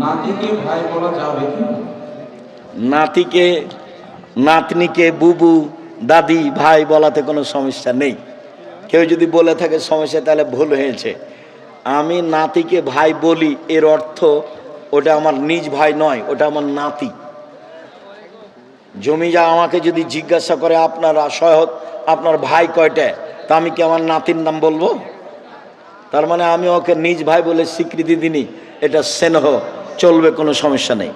নাতিকে ভাই বলা যাবে কি? নাতিকে নাতনিকে বুবু দাদি ভাই বলাতে কোনো সমস্যা নেই। কেউ যদি বলে থাকে সমস্যা, তাহলে ভুল হয়েছে। আমি নাতিকে ভাই বলি, এর অর্থ ওটা আমার নিজ ভাই নয়, ওটা আমার নাতি। জমিজা আমাকে যদি জিজ্ঞাসা করে আপনারা সহৎ আপনার ভাই কয়টা, তা আমি কি আমার নাতির নাম বলবো? তার মানে আমি ওকে নিজ ভাই বলে স্বীকৃতি দিনি, এটা স্নেহ, চলবে, কোনো সমস্যা নেই।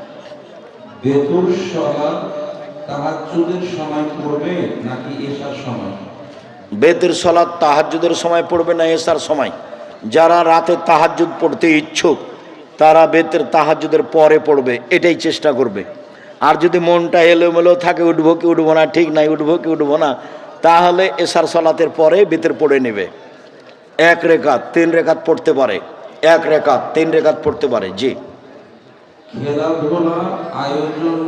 বেতুর সালাত তাহাজ্জুদের সময় পড়বে নাকি এশার সময়? বেতের সলাৎ তাহাজ্জুদের সময় পড়বে না এশার সময়? যারা রাতে তাহাজ্জুদ পড়তে ইচ্ছুক তারা বেতের তাহাজ্জুদের পরে পড়বে, এটাই চেষ্টা করবে। আর যদি মনটা এলোমেলো থাকে, উঠবো কি উঠবো না, ঠিক নাই, উঠবো কি উঠবো না, তাহলে এশার সলাতের পরে বেতের পড়ে নেবে। 1 রেকাত 3 রেকাত পড়তে পারে, 1 রেকাত 3 রেকাত পড়তে পারে। জি। খেলাধুলা আয়োজন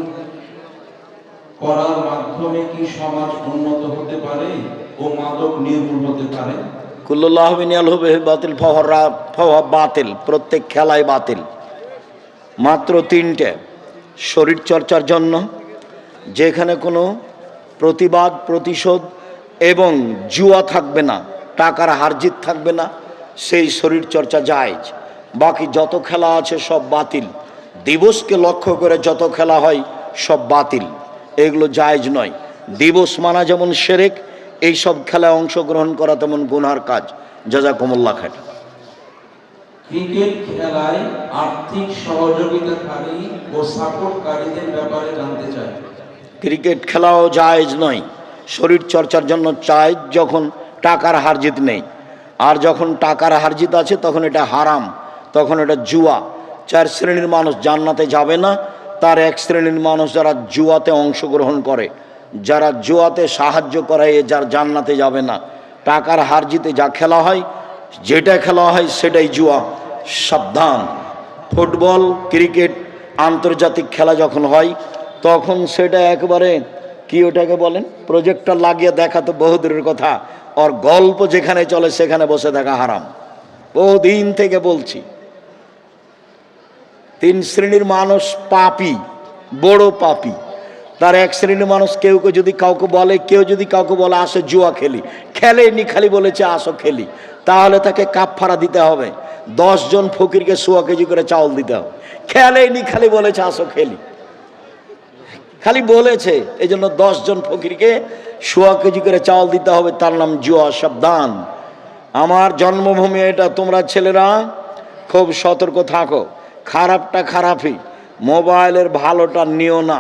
করার মাধ্যমে কি সমাজ উন্নত হতে পারে ও মাদক নির্মূল হতে পারে? কুল্লুল্লাহ বিনিয়াল হবে বাতিল ফওয়া বাতিল, প্রত্যেক খেলায় বাতিল। মাত্র 3টে শরীর চর্চার জন্য, যেখানে কোনো প্রতিবাদ প্রতিশোধ এবং জুয়া থাকবে না, টাকার হারজিত থাকবে না, সেই শরীর চর্চা জায়েজ। বাকি যত খেলা আছে সব বাতিল। দিবসকে লক্ষ্য করে যত খেলা হয় সব বাতিল, এগুলো জায়েজ নয়। দিবস মানা যেমন শিরক, এই সব খেলায় অংশগ্রহণ করা তেমন গুনার কাজ। জাযাকুমুল্লাহ খাইর। ক্রিকেট খেলায় আর্থিক সহযোগিতাকারী ও সাপোর্টকারীদের ব্যাপারে জানতে চাই। ক্রিকেট খেলাও জায়েজ নয়। শরীর চর্চার জন্য চাই যখন টাকার হারজিত নেই, আর যখন টাকার হারজিত আছে তখন এটা হারাম, তখন এটা জুয়া। 4 শ্রেণীর মানুষ জান্নাতে যাবে না। তার 1 শ্রেণীর মানুষ যারা জুয়াতে অংশগ্রহণ করে, যারা জুয়াতে সাহায্য করে, যার জান্নাতে যাবে না। টাকার হারজিতে যা খেলা হয়, যেটা খেলা হয় সেটাই জুয়া, সাবধান। ফুটবল ক্রিকেট আন্তর্জাতিক খেলা যখন হয় তখন সেটা একবারে কি ওটাকে বলেন, প্রজেক্টর লাগিয়ে দেখা তো বহুদূরের কথা, আর গল্প যেখানে চলে সেখানে বসে দেখা হারাম। বহুদিন থেকে বলছি। 3 শ্রেণীর মানুষ পাপী, বড় পাপী। তার 1 শ্রেণীর মানুষ কেউ যদি কাউকে বলে, কেউ যদি কাউকে বলে আসো জুয়া খেলি, খেলেনি, খালি বলেছে আসো খেলি, তাহলে তাকে কাফারা দিতে হবে। 10 জন ফকিরকে 100 কেজি করে চাউল দিতে হবে। খেলেনি, খালি বলেছে আসো খেলি, খালি বলেছে, এই জন্য 10 জন ফকিরকে 100 কেজি করে চাউল দিতে হবে, তার নাম জুয়া। সাবধান, আমার জন্মভূমি এটা। তোমরা ছেলেরা খুব সতর্ক থাকো। খারাপটা খারাপই, মোবাইলের ভালোটা নিও না।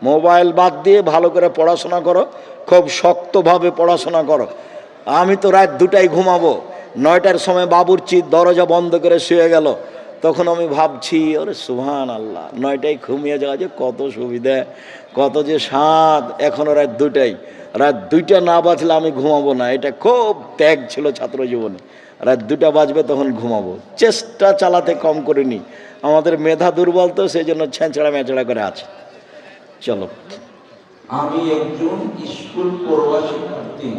মোবাইল বাদ দিয়ে ভালো করে পড়াশোনা করো, খুব শক্তভাবে পড়াশোনা করো। আমি তো রাত 2টায় ঘুমাবো, 9টার সময় বাবুর্চি দরজা বন্ধ করে শুয়ে গেল, তখন আমি ভাবছি ওরে সুবহান আল্লাহ, 9টায় ঘুমিয়ে যাওয়া যে কত সুবিধা, কত যে স্বাদ। এখনও রাত 2টায়, রাত 2টা না বাজলে আমি ঘুমাবো না, এটা খুব ত্যাগ ছিল ছাত্র জীবনে। রাত 2টা বাজবে তখন ঘুমাবো। চেষ্টা চালাতে কম করিনি, আমাদের মেধা দুর্বল তো, সেই জন্য ছেঁচড়া মেচড়া করে আছে। চলো। আমি একজন স্কুল পড়ুয়া শিক্ষার্থী,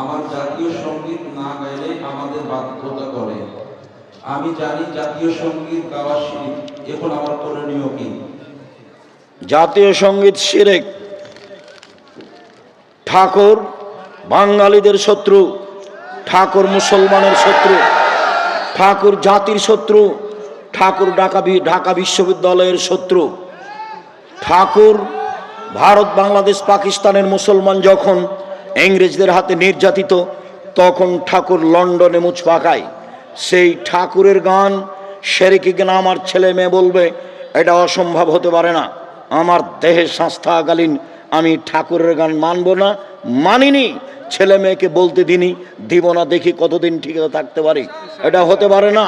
আমার জাতীয় সঙ্গীত না গাইলে আমাদের বাধ্যতা করে। আমি জানি জাতীয় সঙ্গীত গাওয়া শিরক, এখন আমার করণীয় কি? জাতীয় সঙ্গীত শিরক। ঠাকুর বাঙালিদের শত্রু, ঠাকুর মুসলমানের শত্রু, ঠাকুর জাতির শত্রু, ঠাকুর ঢাকা বিশ্ববিদ্যালয়ের শত্রু। ঠাকুর ভারত বাংলাদেশ পাকিস্তানের মুসলমান যখন ইংরেজদের হাতে নির্যাতিত, তখন ঠাকুর লন্ডনে মুছ পাকায়। সেই ঠাকুরের গান শিরকি গান আমার ছেলে মেয়ে বলবে, এটা অসম্ভব হতে পারে না। আমার দেহের সংস্থাকালীন আমি ঠাকুরের গান মানব না, মানিনি, ছেলে মেয়েকে বলতে দিনি, দিব না, দেখি কতদিন ঠিক থাকতে পারি। এটা হতে পারে না।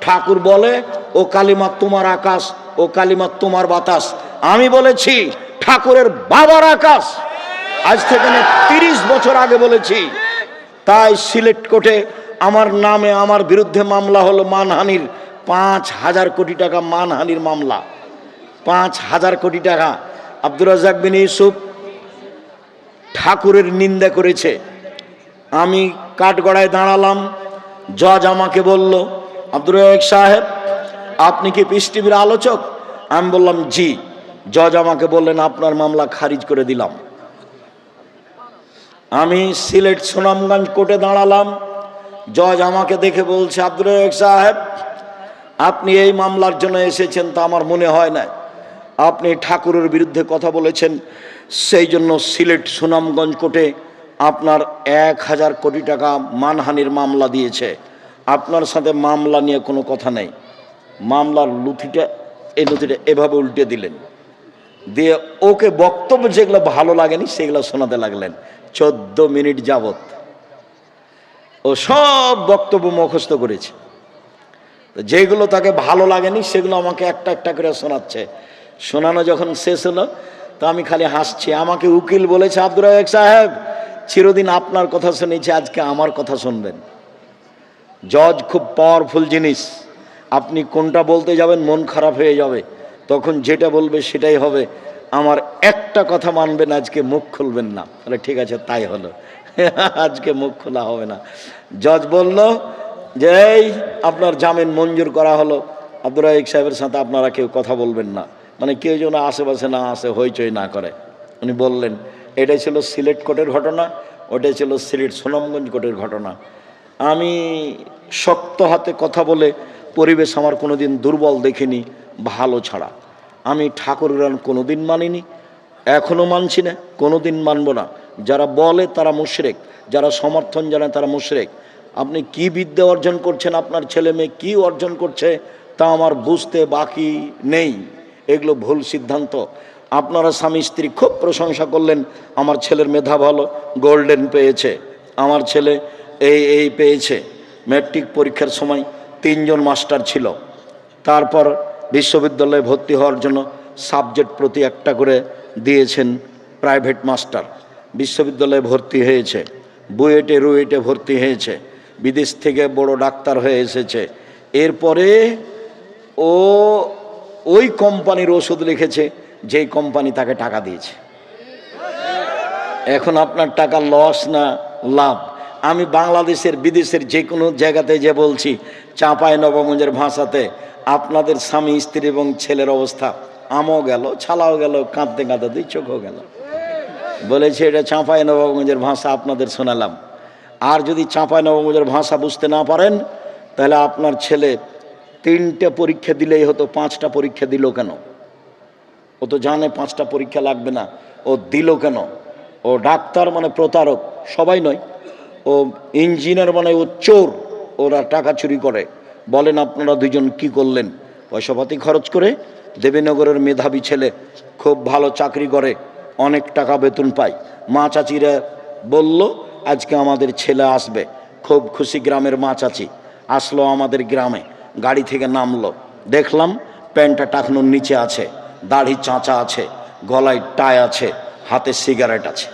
ঠাকুর বলে ও কালিমা তোমার আকাশ, ও কালিমা তোমার বাতাস। আমি বলেছি ঠাকুরের বাবার আকাশ, আজ থেকে 30 বছর আগে বলেছি। তাই সিলেট কোর্টে আমার নামে, আমার বিরুদ্ধে মামলা হলো মানহানির, 5,000 কোটি টাকা মানহানির মামলা, 5,000 কোটি টাকা। আব্দুর রাজ্জাক বিন ইউসুফ ঠাকুরের নিন্দা করেছে। আমি কাঠগড়ায় দাঁড়ালাম, জজ আমাকে বলল, আব্দুর রাজ্জাক সাহেব আপনি কি পিস টিভির আলোচক? আমি বললাম জি। জজ আমাকে বললেন আপনার মামলা খারিজ করে দিলাম। আমি সিলেট সুনামগঞ্জ কোর্টে দাঁড়ালাম। জজ আমাকে দেখে বলছে, আব্দুর রাজ্জাক সাহেব, আপনি এই মামলার জন্য এসেছেন তা আমার মনে হয় না। আপনি ঠাকুরের বিরুদ্ধে কথা বলেছেন, সেই জন্য সিলেট সুনামগঞ্জ কোর্টে আপনার 1000 কোটি টাকা মানহানির মামলা দিয়েছে। আপনার সাথে মামলা নিয়ে কোনো কথা নেই। মামলার নথিটা, এই নথিটা এভাবে উল্টে দিলেন, দিয়ে ওকে বক্তব্য যেগুলো ভালো লাগেনি সেগুলো শোনাতে লাগলেন। 14 মিনিট যাবত ও সব বক্তব্য মুখস্থ করেছে। যেগুলো তাকে ভালো লাগেনি সেগুলো আমাকে একটা একটা করে শোনাচ্ছে। শোনানো যখন শেষ হলো তো আমি খালি হাসছি। আমাকে উকিল বলেছে, আব্দুর রাজ্জাক সাহেব, চিরদিন আপনার কথা শুনেছি, আজকে আমার কথা শুনবেন। জজ খুব পাওয়ারফুল জিনিস। আপনি কোনটা বলতে যাবেন মন খারাপ হয়ে যাবে, তখন যেটা বলবে সেটাই হবে। আমার একটা কথা মানবেন, আজকে মুখ খুলবেন না। তাহলে ঠিক আছে, তাই হলো। আজকে মুখ খোলা হবে না। জজ বলল যে এই আপনার জামিন মঞ্জুর করা হলো, আব্দুর রাজ্জাক সাহেবের সাথে আপনারা কেউ কথা বলবেন না, মানে কেউ যেন আশেপাশে না আসে, হইচই না করে। উনি বললেন, এটাই ছিল সিলেট কোর্টের ঘটনা, ওটাই ছিল সিলেট সুনামগঞ্জ কোর্টের ঘটনা। আমি শক্ত হাতে কথা বলে পরিবেশ আমার কোনোদিন দুর্বল দেখিনি, ভালো ছাড়া। আমি ঠাকুরের কোনোদিন মানিনি, এখনও মানছি না, কোনোদিন মানব না। যারা বলে তারা মুশরিক, যারা সমর্থন জানায় তারা মুশরিক। আপনি কি বিদ্যা অর্জন করছেন, আপনার ছেলে মেয়ে কী অর্জন করছে তা আমার বুঝতে বাকি নেই। এগুলো ভুল সিদ্ধান্ত। আপনারা স্বামী স্ত্রী খুব প্রশংসা করলেন, আমার ছেলের মেধা ভালো, গোল্ডেন পেয়েছে, আমার ছেলে এই পেয়েছে। ম্যাট্রিক পরীক্ষার সময় 3 জন মাস্টার ছিল। তারপর বিশ্ববিদ্যালয়ে ভর্তি হওয়ার জন্য সাবজেক্ট প্রতি একটা করে দিয়েছেন প্রাইভেট মাস্টার। বিশ্ববিদ্যালয়ে ভর্তি হয়েছে, বুয়েটে রুয়েটে ভর্তি হয়েছে, বিদেশ থেকে বড় ডাক্তার হয়ে এসেছে। এরপরে ও ওই কোম্পানির ওষুধ লিখেছে যেই কোম্পানি তাকে টাকা দিয়েছে। এখন আপনার টাকা লস না লাভ? আমি বাংলাদেশের বিদেশের যে কোনো জায়গাতে যে বলছি, চাঁপাইনবাবগঞ্জের ভাষাতে আপনাদের স্বামী স্ত্রী এবং ছেলের অবস্থা, আমও গেল, ছালাও গেল, কাঁদতে কাঁদতে 2 চোখও গেল। বলেছে এটা চাঁপাইনবাবগঞ্জের ভাষা, আপনাদের শোনালাম। আর যদি চাঁপাইনবাবগঞ্জের ভাষা বুঝতে না পারেন, তাহলে আপনার ছেলে 3টে পরীক্ষা দিলেই হতো, 5টা পরীক্ষা দিল কেন? ও তো জানে 5টা পরীক্ষা লাগবে না, ও দিল কেন? ও ডাক্তার মানে প্রতারক, সবাই নয়। ও ইঞ্জিনিয়ার মানে ও চোর, ওরা টাকা চুরি করে। বলেন আপনারা 2 জন কি করলেন? পয়সাপাতি খরচ করে দেবীনগরের মেধাবী ছেলে, খুব ভালো চাকরি করে, অনেক টাকা বেতন পায়। মা চাচিরা বলল আজকে আমাদের ছেলে আসবে, খুব খুশি। গ্রামের মা চাচি আসলো আমাদের গ্রামে, গাড়ি থেকে নামলো, দেখলাম প্যান্টটা টাকনোর নিচে আছে, দাড়ি চাঁচা আছে, গলায় টাই আছে, হাতে সিগারেট আছে।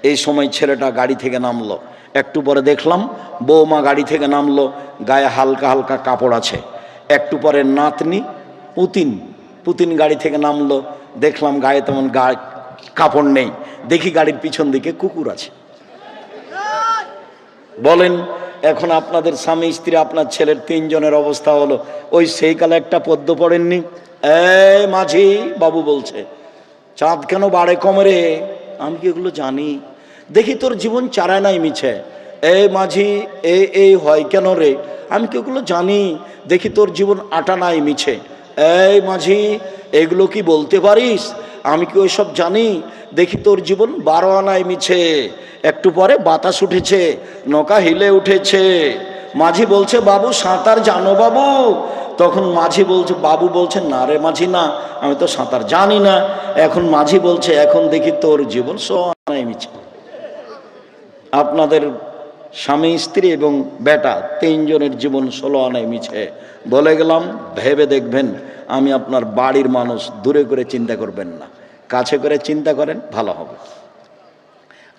এই সময় ছেলেটা গাড়ি থেকে নামলো। একটু পরে দেখলাম বৌমা গাড়ি থেকে নামলো, গায়ে হালকা হালকা কাপড় আছে। একটু পরে নাতনি পুতিন গাড়ি থেকে নামলো, দেখলাম গায়ে তেমন কাপড় নেই। দেখি গাড়ির পিছন দিকে কুকুর আছে। বলেন এখন আপনাদের স্বামী স্ত্রী, আপনার ছেলের 3 জনের অবস্থা হলো। ওই সেই কালে একটা পদ্য পড়েননি, এই মাঝি বাবু বলছে, চাঁদ কেন বাড়ে কমে রে? আমি কি এগুলো জানি? দেখি তোর জীবন চারায় নাই মিছে। এই মাঝি এই হয় কেন রে? আমি কি এগুলো জানি? দেখি তোর জীবন আটা নাই মিছে। এই মাঝি এগুলো কি বলতে পারিস? আমি কি ওইসব জানি? দেখি তোর জীবন 12 আনায় মিছে। একটু পরে বাতাস উঠেছে, নৌকা হিলে উঠেছে। মাঝি বলছে, বাবু সাঁতার জানো বাবু? তখন মাঝি বলছে, বাবু বলছে, না রে মাঝি না, আমি তো সাঁতার জানি না। এখন মাঝি বলছে, এখন দেখি তোর জীবন 100 আনায় মিছে। আপনাদের স্বামী স্ত্রী এবং বেটা 3 জনের জীবন 16 আনায় মিছে। বলে গেলাম, ভেবে দেখবেন। আমি আপনার বাড়ির মানুষ, দূরে করে চিন্তা করবেন না, কাছে করে চিন্তা করেন, ভালো হবে।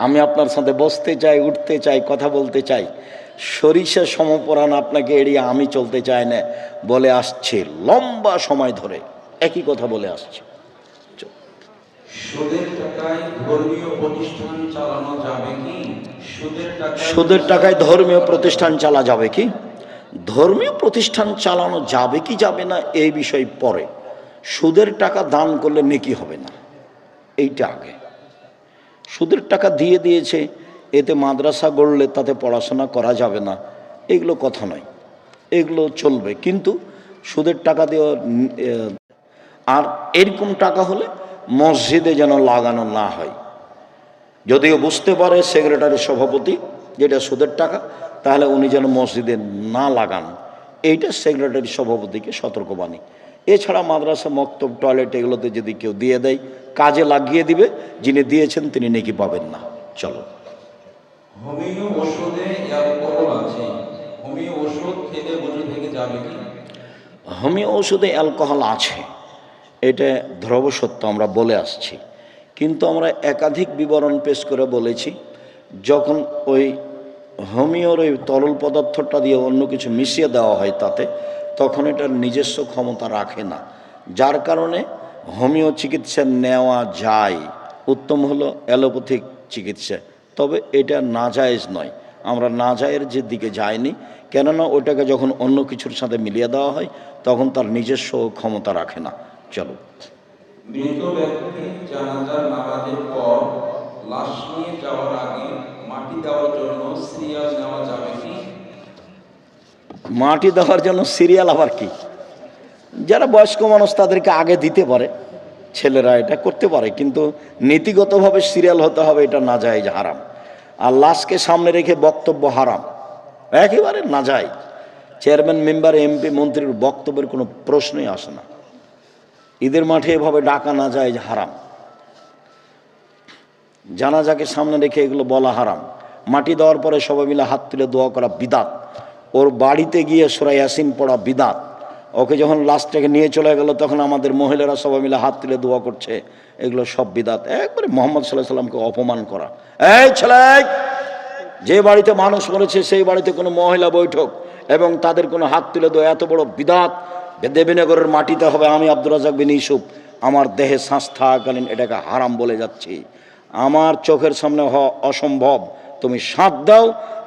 আমি আপনার সাথে বসতে চাই, উঠতে চাই, কথা বলতে চাই। সরিষা সমপরাণ আপনাকে এড়িয়ে আমি চলতে চাই না, বলে আসছে লম্বা সময় ধরে একই কথা বলে আসছে। সুদের টাকায় ধর্মীয় প্রতিষ্ঠান চালানো যাবে কি? সুদের টাকায় ধর্মীয় প্রতিষ্ঠান চালা যাবে কি? ধর্মীয় প্রতিষ্ঠান চালানো যাবে কি যাবে না এই বিষয় পরে। সুদের টাকা দান করলে নেকি হবে না, এইটা আগে। সুদের টাকা দিয়ে দিয়েছে, এতে মাদ্রাসা গড়লে তাতে পড়াশোনা করা যাবে না, এগুলো কথা নয়, এগুলো চলবে, কিন্তু সুদের টাকা দেওয়া আর এরকম টাকা হলে মসজিদে যেন লাগানো না হয়। যদিও বুঝতে পারে সেক্রেটারি সভাপতি যেটা সুদের টাকা, তাহলে উনি যেন মসজিদে না লাগান, এইটা সেক্রেটারি সভাপতিকে সতর্কবাণী। এছাড়া মাদ্রাসা, মক্তব, টয়লেট এগুলোতে যদি কেউ দিয়ে দেয়, কাজে লাগিয়ে দিবে, যিনি দিয়েছেন তিনি নেকি পাবেন না। চলো, হোমিও ওষুধে অ্যালকোহল আছে, হোমিও ওষুধ খেলে বুঝি থেকে যাবে কি? হোমিও ওষুধে অ্যালকোহল আছে, এটা ধ্রুব সত্য, আমরা বলে আসছি, কিন্তু আমরা একাধিক বিবরণ পেশ করে বলেছি, যখন ওই হোমিওর ওই তরল পদার্থটা দিয়ে অন্য কিছু মিশিয়ে দেওয়া হয় তাতে, তখন এটার নিজস্ব ক্ষমতা রাখে না, যার কারণে হোমিও চিকিৎসা নেওয়া যায়। উত্তম হলো অ্যালোপ্যাথিক চিকিৎসা, তবে এটা নাজায়েজ নয়, আমরা নাজায়ের যে দিকে যাইনি, কেননা ওটাকে যখন অন্য কিছুর সাথে মিলিয়ে দেওয়া হয় তখন তার নিজস্ব ক্ষমতা রাখে না। চলো, মৃত ব্যক্তি জানাজার নামাজের পর লাশ নিয়ে যাওয়ার আগে মাটি দেওয়ার জন্য সিরিয়াল নেওয়া যাবে কি? মাটি দেওয়ার জন্য সিরিয়াল আবার কি? যারা বয়স্ক মানুষ তাদেরকে আগে দিতে পারে, ছেলেরা এটা করতে পারে, কিন্তু নীতিগতভাবে সিরিয়াল হতে হবে, এটা নাজায়েজ, হারাম। আর লাশকে সামনে রেখে বক্তব্য হারাম, একেবারে নাজায়েজ। চেয়ারম্যান, মেম্বার, এমপি, মন্ত্রীর বক্তব্যের কোনো প্রশ্নই আসে না। ঈদের মাঠে এভাবে ডাকা নাজায়েজ, হারাম। জানাজাকে সামনে রেখে এগুলো বলা হারাম। মাটি দেওয়ার পরে সবাই মিলে হাত তুলে দোয়া করা বিদাত। ওর বাড়িতে গিয়ে সূরা ইয়াসিন পড়া বিদাত। ওকে যখন লাশটাকে নিয়ে চলে গেল তখন আমাদের মহিলারা সবাই মিলে হাত তুলে দোয়া করছে, এগুলো সব বিদাত। একবারে মোহাম্মদ সাল্লাল্লাহু আলাইহি সাল্লামকে অপমান করা। এই ছেলে, যে বাড়িতে মানুষ মরেছে সেই বাড়িতে কোনো মহিলা বৈঠক এবং তাদের কোনো হাত তুলে দেওয়া এত বড় বিদাত। দেবীনগরের মাটিতে হবে। আমি আব্দুর রাজ্জাক বিন ইউসুফ আমার দেহে শ্বাস থাকাকালীন এটাকে হারাম বলে যাচ্ছি। আমার চোখের সামনে অসম্ভব, তুমি সাথ দাও,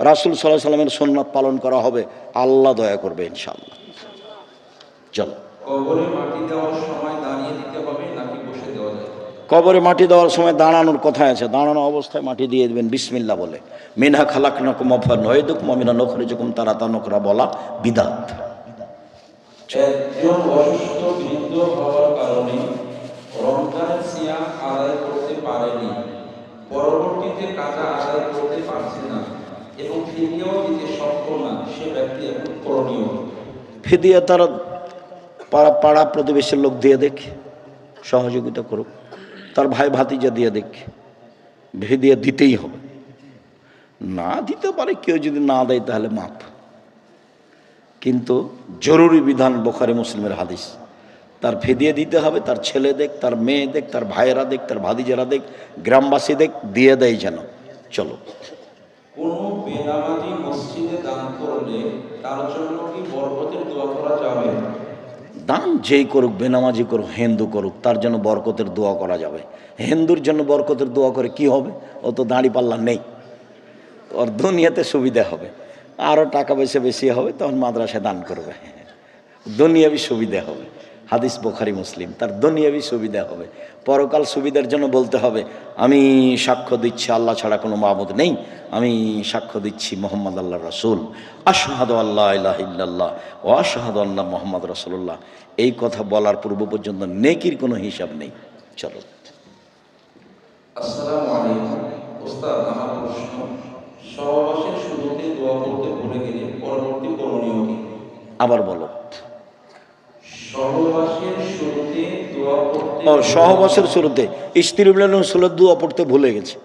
রাসূল সাল্লাল্লাহু আলাইহি সাল্লামের সুন্নাত পালন করা হবে, আল্লাহ দয়া করবে ইনশাআল্লাহ। চলো, কবরে মাটি দেওয়ার সময় দাঁড়িয়ে দিতে হবে নাকি বসে দেওয়া যায়? কবরে মাটি দেওয়ার সময় দাঁড়ানোর কথা আছে, দাঁড়ানো অবস্থায় মাটি দিয়ে দেবেন বিসমিল্লাহ বলে। মিনহা খালাকনাকুম ওয়া নুইদুকুম ওয়া মিনহা নুখরিজুকুম তারাতান উখরা বলা বিদাত। একজন অসুস্থ বৃদ্ধ হওয়ার কারণে রমজানের সিয়াম আদায় করতে পারেনি, পরবর্তীতে কাজা আদায় করতে পারছে না এবং ফিদিয়াও দিতে সক্ষম না, সে ব্যক্তি এখন করণীয়? ফিদিয়া তার পাড়া প্রতিবেশীর লোক দিয়ে দেখ, সহযোগিতা করুক, তার ভাই ভাতিজা দিয়ে দেখ, ফিদিয়া দিতেই হবে। না দিতে পারে কেউ, যদি না দেয় তাহলে মাপ, কিন্তু জরুরি বিধান বুখারী মুসলিমের হাদিস, তার ফিদিয়া দিতে হবে। তার ছেলে দেখ, তার মেয়ে দেখ, তার ভাইয়েরা দেখ, তার ভাতিজারা দেখ, গ্রামবাসী দেখ, দিয়ে দেয় যেন। চলো, কোনো বেনামাজি মসজিদে দান করলে তার জন্য কি বরকতের দোয়া করা যাবে? দান যেই করুক, বেনামাজি করুক, হিন্দু করুক, তার জন্য বরকতের দোয়া করা যাবে। হিন্দুর জন্য বরকতের দোয়া করে কি হবে? ও তো দাঁড়ি পাল্লা নেই, ওর দুনিয়াতে সুবিধা হবে, আরও টাকা পয়সা বেশি হবে, তখন মাদ্রাসায় দান করবে, দুনিয়াবি সুবিধা হবে। হাদিস বুখারী মুসলিম, তার দুনিয়াবি সুবিধা হবে। পরকাল সুবিধার জন্য বলতে হবে, আমি সাক্ষ্য দিচ্ছি আল্লাহ ছাড়া কোনো মাবুদ নেই, আমি সাক্ষ্য দিচ্ছি মুহাম্মদ আল্লাহর রাসূল, আশহাদু আল্লা ইলাহা ইল্লাল্লাহ ওয়া আশহাদু আন্না মুহাম্মদ রাসূলুল্লাহ। এই কথা বলার পূর্ব পর্যন্ত নেকির কোনো হিসাব নেই। চলো, আসসালামু আলাইকুম ওস্তাদ, আমার প্রশ্ন, সহবাসের শুরুতে দোয়া করতে ভুলে গেলে পরবর্তী করণীয় কি? আবার বলো। সহবাসের শুরুতে দোয়া করতে সহবাসের শুরুতে স্ত্রী মিলনের সুন্নাত দোয়া পড়তে ভুলে গেছে,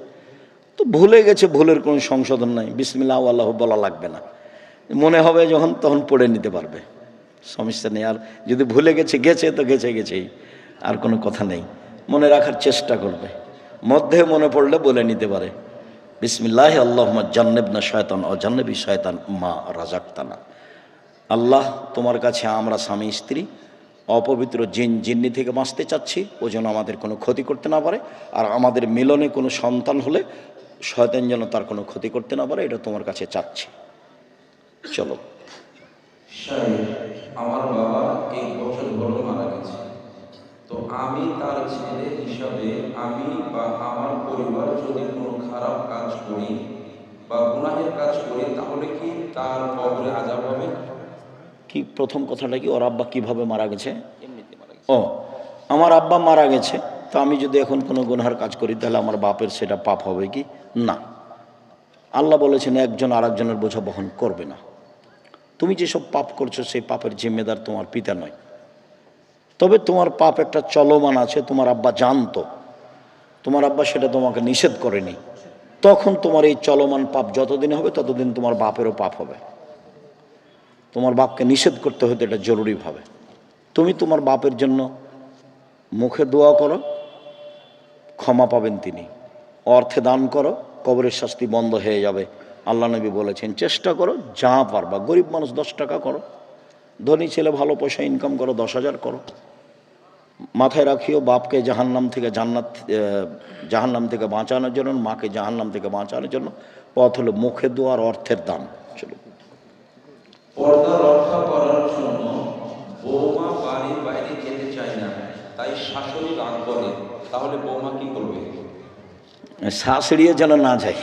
তো ভুলে গেছে, ভুলের কোনো সংশোধন নাই, বিসমিল্লাহ আল্লাহ বলা লাগবে না, মনে হবে যখন তখন পড়ে নিতে পারবে, সমস্যা নেই। আর যদি ভুলে গেছে গেছে তো গেছেই, আর কোনো কথা নেই, মনে রাখার চেষ্টা করবে, মধ্যে মনে পড়লে বলে নিতে পারে, বিসমিল্লাহ আল্লাহুম্মা জান্নিবনা শায়তান ও জান্নিবি শায়তান মা রাযাকতানা। আল্লাহ, তোমার কাছে আমরা স্বামী স্ত্রী অপবিত্র জিন্নি থেকে বাঁচতে চাচ্ছি, ও যেন আমাদের কোনো ক্ষতি করতে না পারে, আর আমাদের মিলনে কোনো সন্তান হলে শয়তান যেন তার কোনো ক্ষতি করতে না পারে, এটা তোমার কাছে চাচ্ছি। চলো, সাহেব, আমার বাবা 1 বছর হলো মারা গেছে। তো আমি তার ছেলে হিসাবে আমি বা আমার পরিবার যদি কোনো খারাপ কাজ করি বা গুনাহের কাজ করি, তাহলে কি তার কবরে আযাব হবে? কি প্রথম কথাটা কি, ওর আব্বা কিভাবে মারা গেছে? ও, আমার আব্বা মারা গেছে, তো আমি যদি এখন কোনো গুনহার কাজ করি তাহলে আমার বাপের সেটা পাপ হবে কি? না। আল্লাহ বলেছেন একজন আরেকজনের বোঝা বহন করবে না। তুমি যেসব পাপ করছো সেই পাপের জিম্মেদার তোমার পিতা নয়, তবে তোমার পাপ একটা চলমান আছে। তোমার আব্বা জানতো, তোমার আব্বা সেটা তোমাকে নিষেধ করেনি, তখন তোমার এই চলমান পাপ যতদিন হবে ততদিন তোমার বাপেরও পাপ হবে। তোমার বাপকে নিষেধ করতে হতো এটা জরুরিভাবে। তুমি তোমার বাপের জন্য মুখে দোয়া করো, ক্ষমা পাবেন তিনি। অর্থে দান করো, কবরের শাস্তি বন্ধ হয়ে যাবে। আল্লাহ নবী বলেছেন চেষ্টা করো যা পারবা। গরিব মানুষ 10 টাকা করো, ধনী ছেলে ভালো পয়সা ইনকাম করো, 10,000 করো। মাথায় রাখিও, বাপকে জাহান্নাম থেকে জাহান্নাম থেকে বাঁচানোর জন্য, মাকে জাহান্নাম থেকে বাঁচানোর জন্য পথ হলো মুখে দোয়ার, অর্থের দান। চলো। পর্দা রক্ষা করার জন্য বৌমা বাড়ির বাইরে যেতে চায় না, তাই শাশুড়ি রাগ করে, তাহলে বৌমা কি করবে? শাশুড়িও যেন না যায়,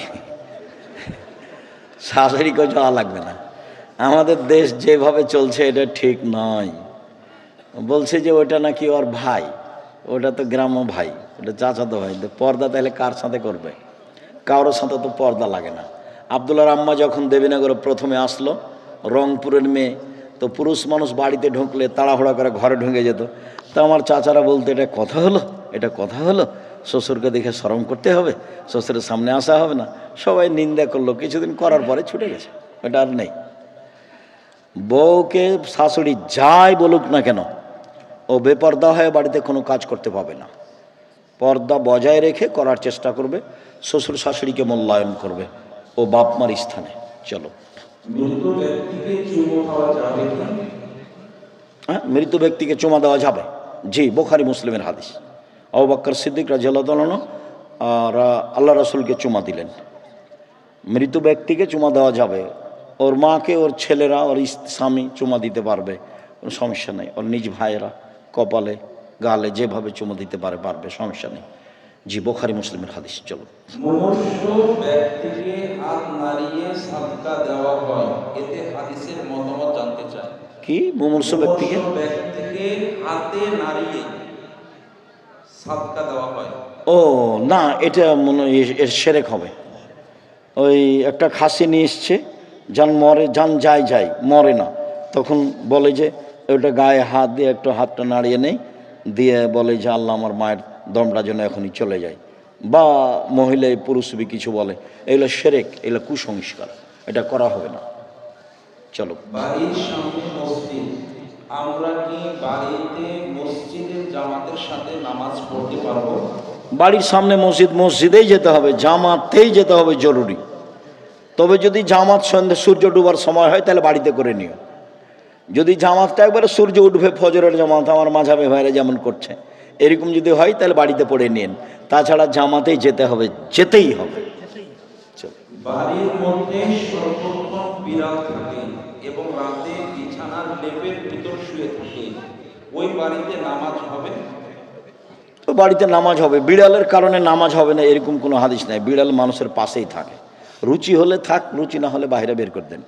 শাশুড়িকেও যাওয়া লাগবে না। আমাদের দেশ যেভাবে চলছে এটা ঠিক নয়। বলছে যে ওটা নাকি ওর ভাই, ওটা তো গ্রাম্য ভাই, ওটা চাচাতো ভাই। পর্দা তাহলে কার সাথে করবে? কারোর সাথে তো পর্দা লাগে না। আবদুল্লাহর আম্মা যখন দেবীনগরে প্রথমে আসলো, রংপুরের মেয়ে, তো পুরুষ মানুষ বাড়িতে ঢুকলে তাড়াহুড়া করে ঘরে ঢুকে যেত। তো আমার চাচারা বলতো এটা কথা হলো, এটা কথা হলো, শ্বশুরকে দেখে শরম করতে হবে, শ্বশুরের সামনে আসা হবে না। সবাই নিন্দা করলো, কিছুদিন করার পরে ছুটে গেছে, এটা আর নেই। বউকে শাশুড়ি যাই বলুক না কেন, ও বেপর্দা হয়ে বাড়িতে কোনো কাজ করতে পাবে না। পর্দা বজায় রেখে করার চেষ্টা করবে, শ্বশুর শাশুড়িকে মূল্যায়ন করবে, ও বাপ মার স্থানে। চলো। মৃত ব্যক্তিকে চুমো খাওয়া যাবে কি? হ্যাঁ, মৃত ব্যক্তিকে চুমা দেওয়া যাবে, জি, বুখারী মুসলিমের হাদিস। আবু বকর সিদ্দিক রাদিয়াল্লাহু তাআলা আর আল্লাহ রাসূলকে চুমা দিলেন। মৃত ব্যক্তিকে চুমা দেওয়া যাবে, ওর মাকে, ওর ছেলেরা, ওর স্বামী চুমা দিতে পারবে, কোনো সমস্যা নেই। ওর নিজ ভাইয়েরা কপালে, গালে যেভাবে চুমা দিতে পারবে, সমস্যা নেই। জি, বুখারী মুসলিমের হাদিস। চলো। মুমূর্ষু ব্যক্তিকে হাত নাড়িয়ে সাদকা দেওয়া হয়, এতে হাদিসের মতামত জানতে চাই। কি মুমূর্ষু ব্যক্তিকে? মুমূর্ষু ব্যক্তিকে হাতে নাড়িয়ে সাদকা দেওয়া হয়। ও না, এটা মনে হয় এর সেরেক হবে। ওই একটা খাসি নিয়ে এসছে, যান মরে, যান যায় মরে না, তখন বলে যে ওটা গায়ে হাত দিয়ে একটু হাতটা নাড়িয়ে নেই, দিয়ে বলে যে আল্লাহ আমার মায়ের দমটা যেন এখনই চলে যায়, বা মহিলা পুরুষ কিছু বলে, এগুলো সেরেক, এগুলো কুসংস্কার, এটা করা হবে না। চলো। বাড়ির সামনে মসজিদ, আমরা কি বাড়িতে মসজিদের জামাতের সাথে নামাজ পড়তে পারবো? বাড়ির সামনে মসজিদ, মসজিদেই যেতে হবে, জামাতেই যেতে হবে জরুরি। তবে যদি জামাত সন্ধ্যে সূর্য ডুবার সময় হয় তাহলে বাড়িতে করে নিও। যদি জামাতটা একবারে সূর্য উঠবে, ফজরের জামাত, আমার মাঝাবে ভাইরা যেমন করছে, এরকম যদি হয় তাহলে বাড়িতে পড়ে নিন। তাছাড়া জামাতেই যেতে হবে, যেতেই হবে। বাড়ির মধ্যে সর্বক্ষণ বিড়াল থাকে এবং রাতে বিছানার লেপের ভিতর শুয়ে থাকে, ওই বাড়িতে নামাজ হবে? তো বাড়িতে নামাজ হবে, বিড়ালের কারণে নামাজ হবে না এরকম কোনো হাদিস নাই। বিড়াল মানুষের পাশেই থাকে, রুচি হলে থাক, রুচি না হলে বাইরে বের করে দেন।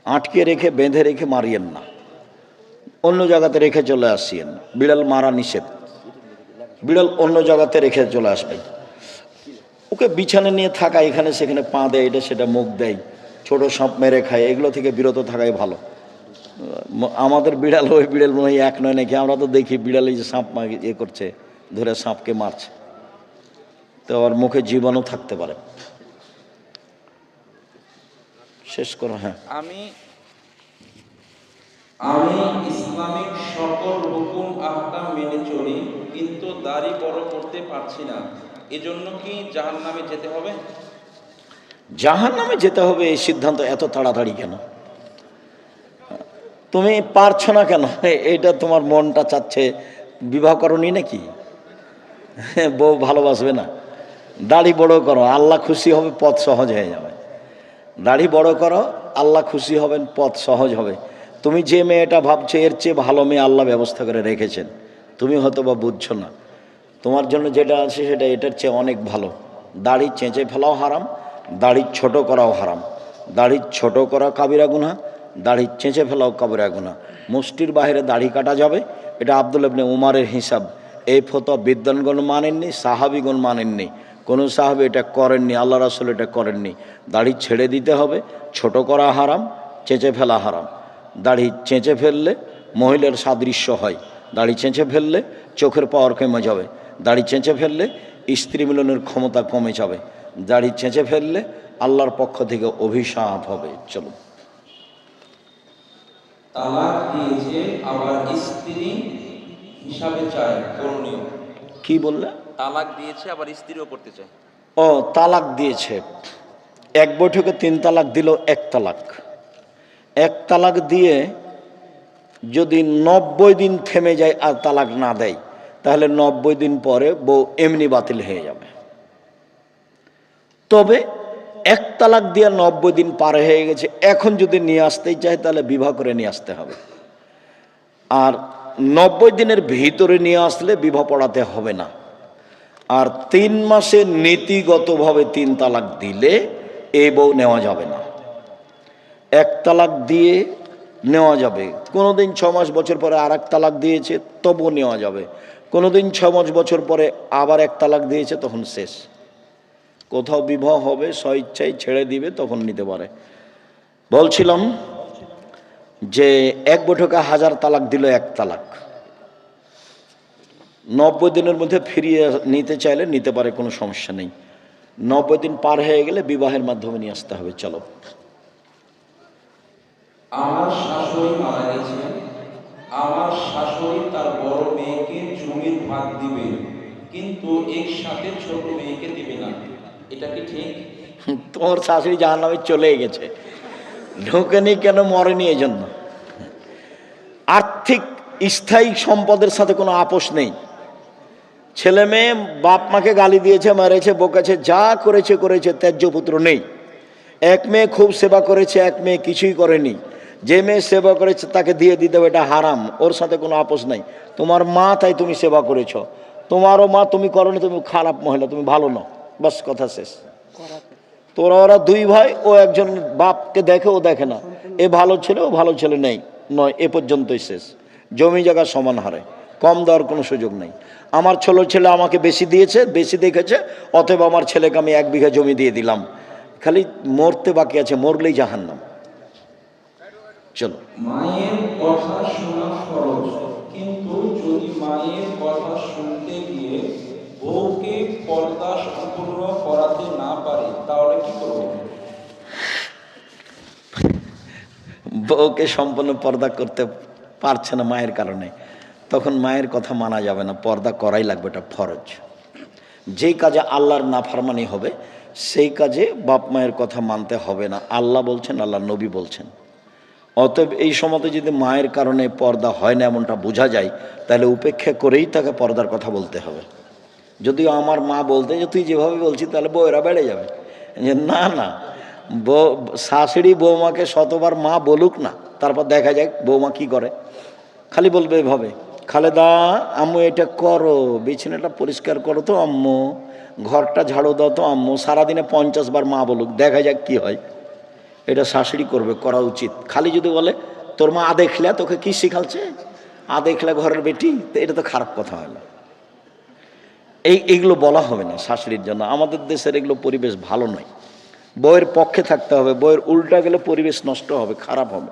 আটকে রেখে, বেঁধে রেখে মারিয়েন না, অন্য জায়গাতে রেখে চলে আসিয়েন। বিড়াল মারা নিষেধ, বিড়াল অন্য জায়গাতে রেখে চলে আসবে। ওকে বিছানে নিয়ে থাকা, এখানে সেখানে পা দেয়, এটা সেটা মুখ দেয়, ছোট সাপ মেরে খায়, এগুলো থেকে বিরত থাকাই ভালো। আমাদের বিড়াল ওই বিড়াল মনে হয় এক নয় নাকি, আমরা তো দেখি বিড়াল এই যে সাপ করছে, ধরে সাপকে মারছে, তো ওর মুখে জীবাণু থাকতে পারে। শেষ করো। হ্যাঁ, আমি ইসলামিক সকল হুকুম আহকাম মেনে চলি, কিন্তু দাড়ি বড় করতে পারছি না, এজন্য কি জাহান্নামে যেতে হবে? জাহান্নামে যেতে হবে এই সিদ্ধান্ত এত তাড়াতাড়ি কেন? তুমি পারছো না কেন? এইটা তোমার মনটা চাচ্ছে, বিবাহ করনি নাকি? বউ ভালোবাসবে না? দাড়ি বড় করো, আল্লাহ খুশি হবে, পথ সহজ হয়ে যাবে। দাড়ি বড় করো, আল্লাহ খুশি হবেন, পথ সহজ হবে। তুমি যে মেয়েটা ভাবছো এর চেয়ে ভালো মেয়ে আল্লাহ ব্যবস্থা করে রেখেছেন, তুমি হয়তো বা বুঝছো না। তোমার জন্য যেটা আছে সেটা এটার চেয়ে অনেক ভালো। দাড়ি চেঁচে ফেলাও হারাম, দাড়ি ছোট করাও হারাম। দাড়ি ছোট করা কাবিরা গুনাহ, দাড়ি চেঁচে ফেলাও কাবিরা গুনাহ। মুষ্টির বাইরে দাড়ি কাটা যাবে, এটা আব্দুল্লাহ ইবনে উমারের হিসাব। এই ফতোয়া বিদ্বানগণ মানেননি, সাহাবিগণ মানেননি, কোনো সাহাবী এটা করেননি, আল্লাহ রাসূল এটা করেননি। দাড়ি ছেড়ে দিতে হবে, ছোট করা হারাম, চেঁচে ফেলা হারাম। দাড়ি চেঁচে ফেললে মহিলার সাদৃশ্য হয়, দাড়ি চেঁচে ফেললে চোখের পাওয়ার কমে যাবে, দাড়ি চেঁচে ফেললে স্ত্রী মিলনের ক্ষমতা কমে যাবে, দাড়ি চেঁচে ফেললে আল্লাহর পক্ষ থেকে অভিশাপ হবে। চলো, তালাক দিয়েছে আবার স্ত্রী হিসাবে চায়, করণীয়? কি বললে? তালাক দিয়েছে আবার স্ত্রীও করতে চায়। ও, তালাক দিয়েছে, এক বৈঠকে 3 তালাক দিল, 1 তালাক। 1 তালাক দিয়ে যদি 90 দিন থেমে যায় আর তালাক না দেয়, তাহলে 90 দিন পরে বউ এমনি বাতিল হয়ে যাবে। তবে 1 তালাক দিয়ে 90 দিন পার হয়ে গেছে, এখন যদি নিয়ে আসতেই চায় তাহলে বিবাহ করে নিয়ে আসতে হবে। আর 90 দিনের ভিতরে নিয়ে আসলে বিবাহ পড়াতে হবে না। আর 3 মাসে নীতিগতভাবে 3 তালাক দিলে এই বউ নেওয়া যাবে না। 1 তালাক দিয়ে নেওয়া যাবে, কোনোদিন 6 মাস বছর পরে আর 1 তালাক দিয়েছে তবুও নেওয়া যাবে, কোনোদিন 6 মাস বছর পরে আবার 1 তালাক দিয়েছে, তখন শেষ। কোথাও বিবাহ হবে স্বইচ্ছায় ছেড়ে দিবে, তখন নিতে পারে। বলছিলাম যে 1 বৈঠকে 1000 তালাক দিল, 1 তালাক। 90 দিনের মধ্যে ফিরিয়ে নিতে চাইলে নিতে পারে, কোনো সমস্যা নেই। 90 দিন পার হয়ে গেলে বিবাহের মাধ্যমে নিয়ে আসতে হবে। চলো, আমার শাশুড়ি মারা গেছে, আমার শাশুড়ি তার বড় মেয়েকে জমির ভাগ দিবে, কিন্তু একসাথে ছোট মেয়েকে দিবে না, এটা কি ঠিক? তোর শাশুড়ি জাহান্নামে চলে গেছে, ঢোকেনি কেন? মরেনি এই জন্য। আর্থিক স্থায়ী সম্পদের সাথে কোনো আপোষ নেই। ছেলে মেয়ে বাপ মাকে গালি দিয়েছে, মেরেছে, বকেছে, যা করেছে করেছে, ত্যায্য পুত্র নেই। 1 মেয়ে খুব সেবা করেছে, 1 মেয়ে কিছুই করেনি। যে মেয়ে সেবা করেছে তাকে দিয়ে দিতে হবে, এটা হারাম, ওর সাথে কোনো আপোষ নাই। তোমার মা, তাই তুমি সেবা করেছ, তোমারও মা, তুমি করনি, তুমি খারাপ মহিলা, তুমি ভালো নও, বাস কথা শেষ। তোরা ওরা 2 ভাই, ও একজন বাপকে দেখে, ও দেখে না, এ ভালো ছেলে, ও ভালো ছেলে নেই, নয়, এ পর্যন্তই শেষ। জমি জায়গা সমান হারে, কম দেওয়ার কোনো সুযোগ নেই। আমার ছোট ছেলে আমাকে বেশি দিয়েছে, বেশি দেখেছে, অতএব আমার ছেলেকে আমি 1 বিঘা জমি দিয়ে দিলাম। খালি মরতে বাকি আছে, মরলেই জাহান্নাম। চলো, মায়ের কথা শোনা ফরজ, কিন্তু যদি মায়ের কথা শুনতে গিয়ে বউকে পর্দা সম্পূর্ণ করাতে না পারে, তাহলে কি করব? বউকে সম্পূর্ণ পর্দা করতে পারছে না মায়ের কারণে, তখন মায়ের কথা মানা যাবে না, পর্দা করাই লাগবে, এটা ফরজ। যেই কাজে আল্লাহর নাফরমানি হবে সেই কাজে বাপ মায়ের কথা মানতে হবে না, আল্লাহ বলছেন, আল্লাহ নবী বলছেন। অতএব এই সময়তে যদি মায়ের কারণে পর্দা হয় না এমনটা বোঝা যায়, তাহলে উপেক্ষা করেই তাকে পর্দার কথা বলতে হবে। যদিও আমার মা বলতে যে তুই যেভাবে বলছিস তাহলে বউয়েরা বেড়ে যাবে, যে না না, শাশুড়ি বৌমাকে শতবার মা বলুক না, তারপর দেখা যায় বৌমা কি করে। খালি বলবে এভাবে, খালেদা আম্মু এটা করো, বিছানাটা পরিষ্কার করো তো আম্মু, ঘরটা ঝাড়ু দাও তো আম্মু, সারাদিনে 50 বার মা বলুক, দেখা যাক কি হয়। এটা শাশুড়ি করবে, করা উচিত। খালি যদি বলে তোর মা দেখলে, তোকে কি শিখালছে, দেখলে ঘরের বেটি, তো এটা তো খারাপ কথা হয় না। এইগুলো বলা হবে না শাশুড়ির জন্য। আমাদের দেশের এগুলো পরিবেশ ভালো নয়, বউয়ের পক্ষে থাকতে হবে, বউয়ের উল্টা গেলে পরিবেশ নষ্ট হবে, খারাপ হবে,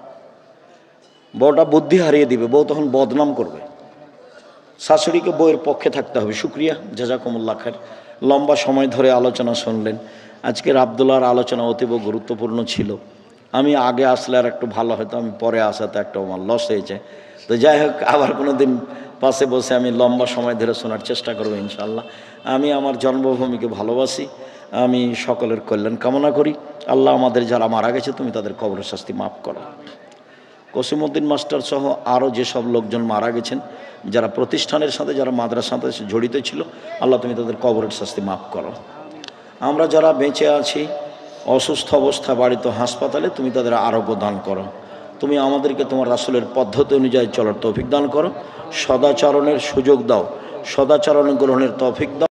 বউটা বুদ্ধি হারিয়ে দিবে, বউ তখন বদনাম করবে। শাশুড়িকে বউয়ের পক্ষে থাকতে হবে। শুক্রিয়া, জাযাকুমুল্লাহ খায়ের। লম্বা সময় ধরে আলোচনা শুনলেন। আজকের আব্দুল্লাহর আলোচনা অতীব গুরুত্বপূর্ণ ছিল। আমি আগে আসলে আর একটু ভালো হতো, আমি পরে আসাতে একটা আমার লস হয়েছে। তো যাই হোক, আবার কোনো দিন পাশে বসে আমি লম্বা সময় ধরে শোনার চেষ্টা করবো ইনশাআল্লাহ। আমি আমার জন্মভূমিকে ভালোবাসি, আমি সকলের কল্যাণ কামনা করি। আল্লাহ আমাদের যারা মারা গেছে তুমি তাদের কবরের শাস্তি মাফ করো। কসিমউদ্দিন মাস্টার সহ আরও যেসব লোকজন মারা গেছেন, যারা প্রতিষ্ঠানের সাথে, যারা মাদ্রাসার সাথে জড়িত ছিল, আল্লাহ তুমি তাদের কবরের শাস্তি মাফ করো। আমরা যারা বেঁচে আছি, অসুস্থ অবস্থা, বাড়িতে, হাসপাতালে, তুমি তাদের আরোগ্য দান করো। তুমি আমাদেরকে তোমার রাসূলের পদ্ধতি অনুযায়ী চলার তৌফিক দান করো, সদাচরণের সুযোগ দাও, সদাচরণ গ্রহণের তৌফিক দাও।